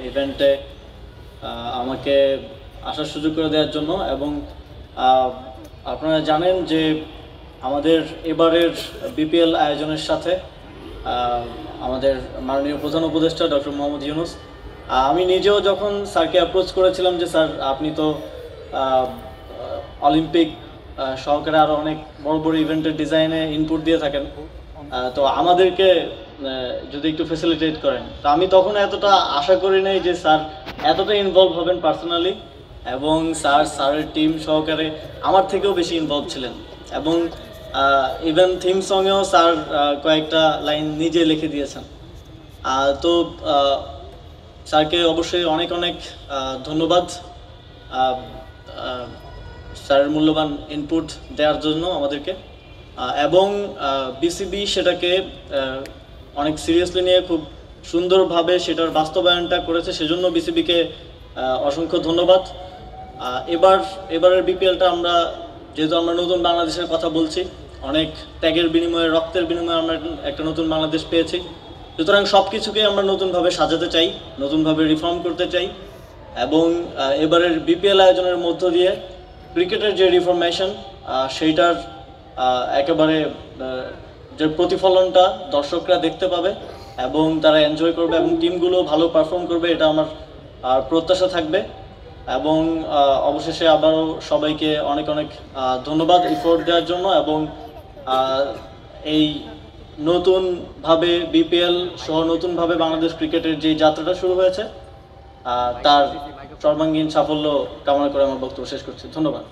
ইভেন্টে আমাকে আসার সুযোগ করে দেওয়ার জন্য। এবং আপনারা জানেন যে আমাদের এবারের বিপিএল আয়োজনের সাথে আমাদের মাননীয় প্রধান উপদেষ্টা ডক্টর মোহাম্মদ ইউনূস, আমি নিজেও যখন স্যারকে অ্যাপ্রোচ করেছিলাম যে স্যার আপনি তো অলিম্পিক সহকারে আরও অনেক বড় বড় ইভেন্টের ডিজাইনে ইনপুট দিয়ে থাকেন, তো আমাদেরকে যদি একটু ফেসিলিটেট করেন। তো আমি তখন এতটা আশা করি নাই যে স্যার এতটা ইনভলভ হবেন পার্সোনালি, এবং স্যারের টিম সহকারে আমার থেকেও বেশি ইনভলভ ছিলেন। এবং ইভেন থিম সংয়েও স্যার কয়েকটা লাইন নিজে লিখে দিয়েছেন। তো স্যারকে অবশ্যই অনেক অনেক ধন্যবাদ স্যারের মূল্যবান ইনপুট দেওয়ার জন্য আমাদেরকে। এবং বিসিবি সেটাকে অনেক সিরিয়াসলি নিয়ে খুব সুন্দরভাবে সেটার বাস্তবায়নটা করেছে, সেজন্য বিসিবিকে অসংখ্য ধন্যবাদ। এবারের বিপিএলটা যেহেতু আমরা নতুন বাংলাদেশের কথা বলছি, অনেক ত্যাগের বিনিময়ে, রক্তের বিনিময়ে আমরা একটা নতুন বাংলাদেশ পেয়েছি। সুতরাং সব কিছুকে আমরা নতুনভাবে সাজাতে চাই, নতুনভাবে রিফর্ম করতে চাই। এবং এবারের বিপিএল আয়োজনের মধ্য দিয়ে ক্রিকেটের যে রিফরমেশন সেইটার একেবারে যে প্রতিফলনটা দর্শকরা দেখতে পাবে এবং তারা এনজয় করবে এবং টিমগুলো ভালো পারফর্ম করবে, এটা আমার প্রত্যাশা থাকবে। এবং অবশেষে আবারও সবাইকে অনেক অনেক ধন্যবাদ এফোর্ট দেওয়ার জন্য। এবং এই নতুনভাবে বিপিএল সহ নতুনভাবে বাংলাদেশ ক্রিকেটের যে যাত্রাটা শুরু হয়েছে তার সর্বাঙ্গীন সাফল্য কামনা করে আমার বক্তব্য শেষ করছি। ধন্যবাদ।